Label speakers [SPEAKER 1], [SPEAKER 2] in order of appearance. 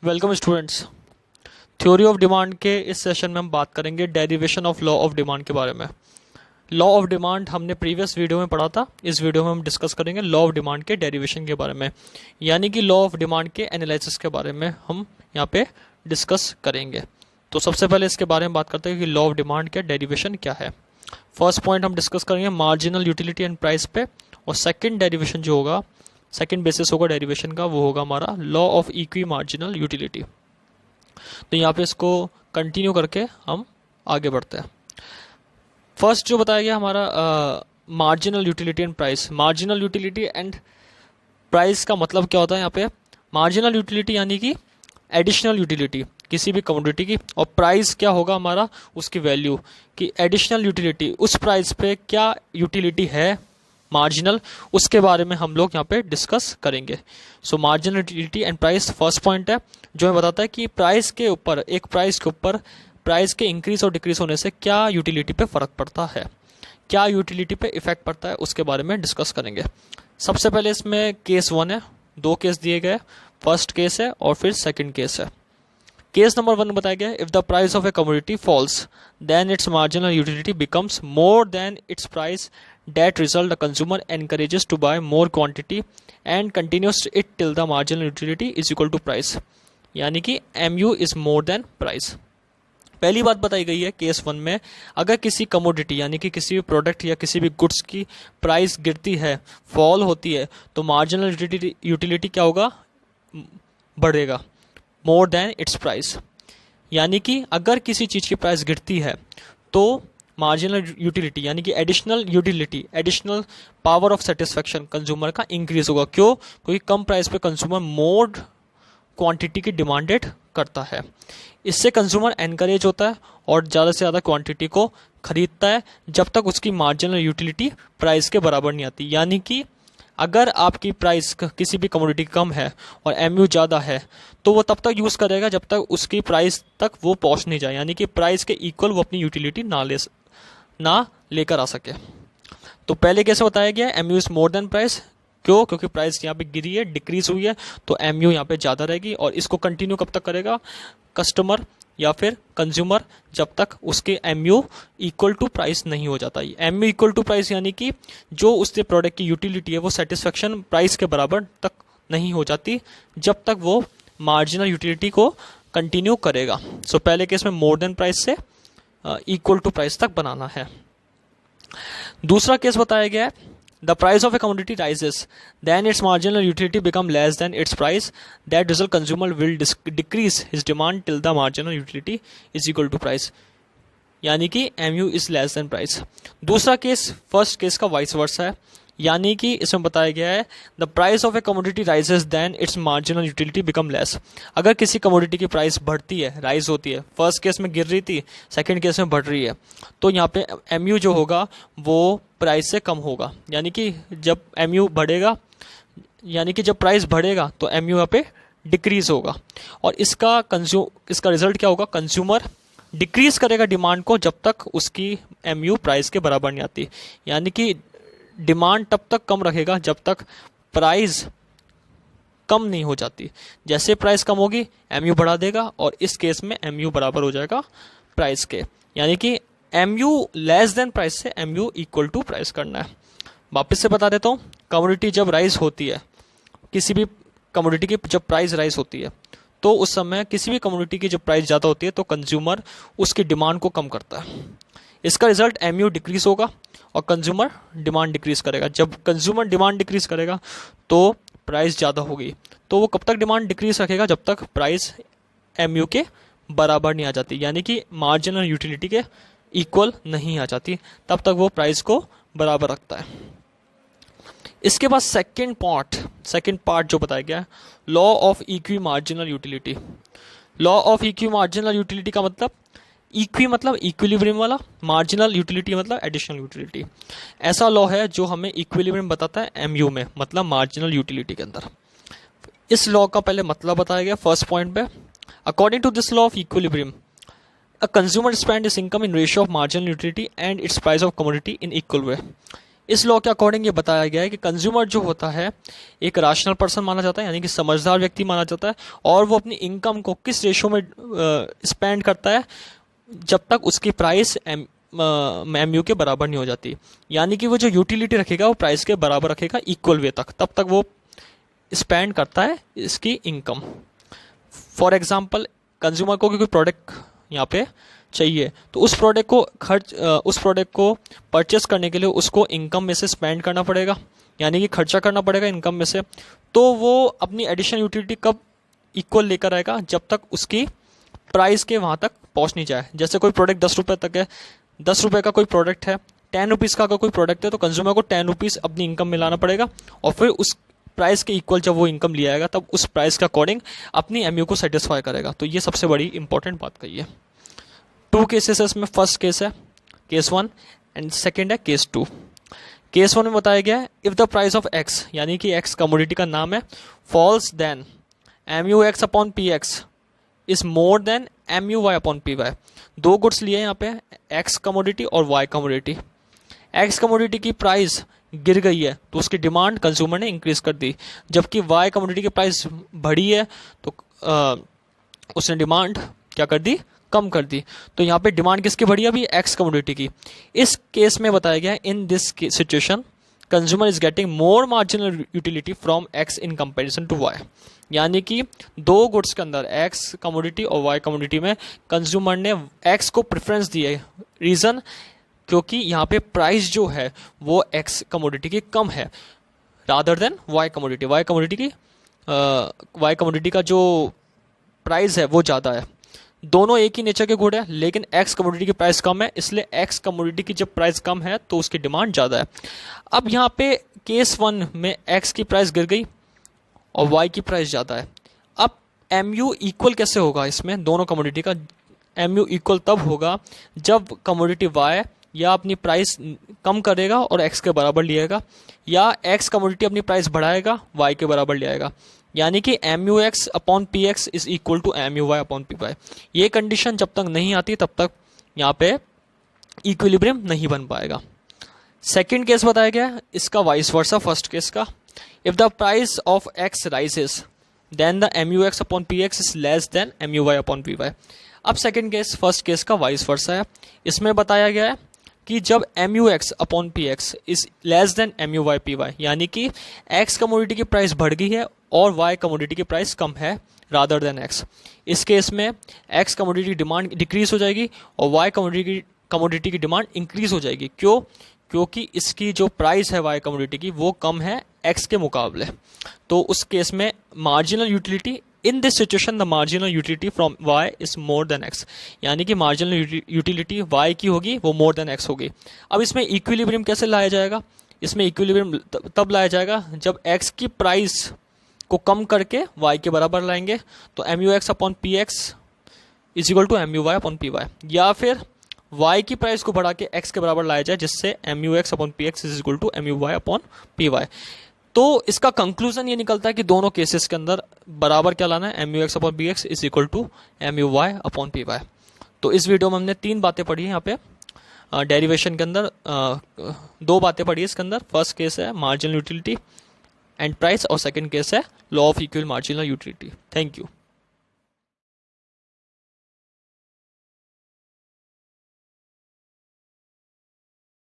[SPEAKER 1] Welcome students. Theory of demand के इस session में हम बात करेंगे derivation of law of demand के बारे में। लॉ ऑफ डिमांड हमने प्रीवियस वीडियो में पढ़ा था। इस वीडियो में हम डिस्कस करेंगे लॉ ऑफ डिमांड के डेरिवेशन के बारे में, यानी कि लॉ ऑफ डिमांड के एनालिसिस के बारे में हम यहाँ पे डिस्कस करेंगे। तो सबसे पहले इसके बारे में बात करते हैं कि लॉ ऑफ डिमांड का डेरिवेशन क्या है। फर्स्ट पॉइंट हम डिस्कस करेंगे मार्जिनल यूटिलिटी एंड प्राइस पे, और सेकंड डेरिवेशन जो होगा, सेकंड बेसिस होगा डेरिवेशन का, वो होगा हमारा law of equi marginal utility. तो यहाँ पे इसको कंटिन्यू करके हम आगे बढ़ते हैं। फर्स्ट जो बताया गया हमारा marginal utility and price. Marginal utility and price का मतलब क्या होता है यहाँ पे? मार्जिनल यूटिलिटी यानी कि एडिशनल यूटिलिटी किसी भी कमोडिटी की, और प्राइस क्या होगा हमारा? उसकी वैल्यू कि एडिशनल यूटिलिटी उस प्राइस पे क्या यूटिलिटी है मार्जिनल, उसके बारे में हम लोग यहाँ पे डिस्कस करेंगे। सो marginal utility and price first point है, जो हमें बताता है कि प्राइस के ऊपर, एक प्राइस के ऊपर प्राइस के इंक्रीज और डिक्रीज होने से क्या यूटिलिटी पे फर्क पड़ता है, क्या यूटिलिटी पे इफेक्ट पड़ता है, उसके बारे में डिस्कस करेंगे। सबसे पहले इसमें केस 1 है, 2 केस दिए गए, फर्स्ट केस है और फिर सेकंड केस है। केस नंबर 1 बताया गया, if the price of a commodity falls then its marginal utility becomes more than its price, that result the consumer encourages to buy more quantity and continues it till the marginal utility is equal to price, यानी कि mu is more than price। पहली बात बताई गई है case 1 में, अगर किसी कमोडिटी यानी कि किसी भी प्रोडक्ट या किसी भी गुड्स की प्राइस गिरती है, फॉल होती है, तो मार्जिनल यूटिलिटी क्या होगा? बढ़ेगा, मोर देन इट्स प्राइस। यानी कि अगर किसी चीज़ की प्राइस गिरती है तो मार्जिनल यूटिलिटी यानी कि additional utility, additional power of satisfaction consumer का इंक्रीज होगा। क्यों? क्योंकि कम प्राइस पे कंज्यूमर मोर क्वांटिटी की डिमांडेड करता है। इससे कंज्यूमर एनकरेज होता है और ज़्यादा से ज़्यादा क्वांटिटी को खरीदता है, जब तक उसकी मार्जिनल यूटिलिटी प्राइस के बराबर नहीं आती। यानी कि अगर आपकी प्राइस किसी भी कमोडिटी कम है और एमयू ज़्यादा है, तो वो तब तक यूज़ करेगा जब तक उसकी प्राइस तक वो पहुंच नहीं जाए, यानी कि प्राइस के इक्वल वो अपनी यूटिलिटी ना लेकर आ सके। तो पहले कैसे बताया गया, MU is more than price. क्यों? क्योंकि प्राइस यहाँ पे गिरी है, डिक्रीज हुई है, तो एमयू यहाँ पे ज़्यादा रहेगी। और इसको कंटिन्यू कब तक करेगा कस्टमर या फिर कंज्यूमर? जब तक उसके एमयू इक्वल टू प्राइस नहीं हो जाता। एमयू इक्वल टू प्राइस यानी कि जो उसके प्रोडक्ट की यूटिलिटी है वो सेटिस्फेक्शन प्राइस के बराबर तक नहीं हो जाती, जब तक वो मार्जिनल यूटिलिटी को कंटिन्यू करेगा। सो पहले केस में मोर देन प्राइस से इक्वल टू प्राइस तक बनाना है। दूसरा केस बताया गया है, the price of a commodity rises then its marginal utility become less than its price, that result consumer will decrease his demand till the marginal utility is equal to price, यानी कि M U is less than price. दूसरा case first case का vice versa है, यानी कि इसमें बताया गया है the price of a commodity rises then its marginal utility become less. अगर किसी कमोडिटी की प्राइस बढ़ती है, राइज होती है, फर्स्ट केस में गिर रही थी, सेकंड केस में बढ़ रही है, तो यहाँ पे एमयू जो होगा वो प्राइस से कम होगा। यानी कि जब एमयू बढ़ेगा, यानी कि जब प्राइस बढ़ेगा तो एमयू यहाँ पे डिक्रीज होगा, और इसका रिजल्ट क्या होगा? कंज्यूमर डिक्रीज करेगा डिमांड को जब तक उसकी एमयू प्राइस के बराबर नहीं आती। यानी कि डिमांड तब तक कम रखेगा जब तक प्राइस कम नहीं हो जाती। जैसे प्राइस कम होगी एमयू बढ़ा देगा, और इस केस में एमयू बराबर हो जाएगा प्राइस के। यानी कि एमयू लेस देन प्राइस से एमयू इक्वल टू प्राइस करना है। वापस से बता देता हूँ, कमोडिटी जब राइज होती है, किसी भी कमोडिटी की जब प्राइस राइज होती है, तो उस समय किसी भी कमोडिटी की जब प्राइस ज़्यादा होती है तो कंज्यूमर उसकी डिमांड को कम करता है। इसका रिजल्ट एमयू डिक्रीज होगा और कंज्यूमर डिमांड डिक्रीज करेगा। जब कंज्यूमर डिमांड डिक्रीज करेगा तो प्राइस ज़्यादा होगी, तो वो कब तक डिमांड डिक्रीज रखेगा? जब तक प्राइस एमयू के बराबर नहीं आ जाती, यानी कि मार्जिनल यूटिलिटी के इक्वल नहीं आ जाती, तब तक वो प्राइस को बराबर रखता है। इसके बाद सेकंड पार्ट जो बताया गया है, law of equi marginal utility. Law of equi marginal utility का मतलब, इक्वी मतलब इक्विलिब्रियम वाला, मार्जिनल यूटिलिटी मतलब एडिशनल यूटिलिटी। ऐसा लॉ है जो हमें इक्विलिब्रियम बताता है एमयू में, मतलब मार्जिनल यूटिलिटी के अंदर। इस लॉ का पहले मतलब बताया गया फर्स्ट पॉइंट पे, according to this law of equilibrium a consumer spend is income in ratio of marginal utility and its price of commodity in equal way. इस लॉ के अकॉर्डिंग ये बताया गया है कि कंज्यूमर जो होता है एक रैशनल पर्सन माना जाता है, यानी कि समझदार व्यक्ति माना जाता है, और वो अपनी इनकम को किस रेशो में स्पेंड करता है, जब तक उसकी प्राइस एमयू के बराबर नहीं हो जाती। यानी कि वो जो यूटिलिटी रखेगा वो प्राइस के बराबर रखेगा इक्वल वे तक, तब तक वो स्पेंड करता है इसकी इनकम। फॉर एग्जाम्पल, कंज्यूमर को कोई प्रोडक्ट यहाँ पे चाहिए, तो उस प्रोडक्ट को परचेस करने के लिए उसको इनकम में से स्पेंड करना पड़ेगा, यानी कि खर्चा करना पड़ेगा इनकम में से। तो वो अपनी एडिशनल यूटिलिटी कब इक्वल लेकर आएगा, जब तक उसकी प्राइस के वहाँ तक पहुँच नहीं जाए। जैसे कोई प्रोडक्ट 10 रुपये तक है, 10 रुपये का कोई प्रोडक्ट है, 10 रुपीज़ का अगर कोई प्रोडक्ट है, तो कंज्यूमर को 10 रुपीज़ अपनी इनकम में लाना पड़ेगा, और फिर उस प्राइस के इक्वल जब वो इनकम लिया आएगा तब उस प्राइस के अकॉर्डिंग अपनी एमयू को सेटिस्फाई करेगा। तो ये सबसे बड़ी इंपॉर्टेंट बात कही है। 2 केसेस है इसमें। फर्स्ट केस है केस 1 एंड सेकेंड है केस 2। केस 1 में बताया गया है if the price of X, यानी कि एक्स कमोडिटी का नाम है, falls then M U X upon P X is more than M U Y upon P Y. 2 goods लिए यहाँ पे, एक्स कमोडिटी और वाई कमोडिटी। एक्स कमोडिटी की प्राइस गिर गई है तो उसकी डिमांड कंज्यूमर ने इंक्रीज कर दी, जबकि वाई कमोडिटी की प्राइस बढ़ी है तो उसने डिमांड क्या कर दी, कम कर दी। तो यहाँ पे डिमांड किसकी बढ़ी है, अभी एक्स कमोडिटी की। इस केस में बताया गया है in this situation consumer is getting more marginal utility from X in comparison to Y. यानी कि 2 गुड्स के अंदर एक्स कमोडिटी और वाई कमोडिटी में कंज्यूमर ने एक्स को प्रेफरेंस दी है। रीज़न, क्योंकि यहाँ पे प्राइस जो है वो एक्स कमोडिटी की कम है rather than Y commodity. Y commodity का जो प्राइस है वो ज़्यादा है। दोनों एक ही नेचर के गुड है, लेकिन एक्स कमोडिटी की प्राइस कम है, इसलिए एक्स कमोडिटी की जब प्राइस कम है तो उसकी डिमांड ज़्यादा है। अब यहाँ पे केस 1 में एक्स की प्राइस गिर गई और वाई की प्राइस ज़्यादा है। अब एमयू इक्वल कैसे होगा इसमें, दोनों कमोडिटी का एमयू इक्वल तब होगा जब कमोडिटी वाई या अपनी प्राइस कम करेगा और एक्स के बराबर लिएगा, या एक्स कमोडिटी अपनी प्राइस बढ़ाएगा वाई के बराबर ले आएगा। यानी कि M U X upon P X is equal to M U Y upon P Y. ये कंडीशन जब तक नहीं आती तब तक यहाँ पे इक्विलिब्रियम नहीं बन पाएगा। सेकेंड केस बताया गया इसका वाइस वर्सा फर्स्ट केस का। If the price of X rises then the M U X upon P X is less than M U Y upon P Y. अब सेकेंड केस फर्स्ट केस का vice versa है। इसमें बताया गया है कि जब M U X upon P X is less than M U Y P Y, यानी कि एक्स कमोडिटी की प्राइस बढ़ गई है और वाई कमोडिटी की प्राइस कम है रादर देन एक्स। इस केस में एक्स कमोडिटी डिमांड डिक्रीज हो जाएगी और वाई कमोडिटी की डिमांड इंक्रीज हो जाएगी। क्यों? क्योंकि इसकी जो प्राइस है वाई कमोडिटी की वो कम है एक्स के मुकाबले। तो उस केस में marginal utility, in this situation the marginal utility from Y is more than X, यानी कि मार्जिनल यूटिलिटी वाई की होगी वो मोर देन एक्स होगी। अब इसमें इक्विलिब्रियम कैसे लाया जाएगा? इसमें इक्विलिब्रियम तब लाया जाएगा जब एक्स की प्राइस को कम करके वाई के बराबर लाएंगे, तो M U X upon P X is equal to M U Y upon P Y, या फिर वाई की प्राइस को बढ़ा के एक्स के बराबर लाया जाए जिससे M U X upon P X is equal to M U Y upon P Y. तो इसका कंक्लूजन ये निकलता है कि दोनों केसेस के अंदर बराबर क्या लाना है, M U X upon P X is equal to M U Y upon P Y. तो इस वीडियो में हमने 3 बातें पढ़ी है यहाँ पे डेरिवेशन के अंदर। 2 बातें पढ़ी है इसके अंदर। फर्स्ट केस है मार्जिनल यूटिलिटी एंड प्राइस और सेकंड केस है law of equal marginal utility. Thank you.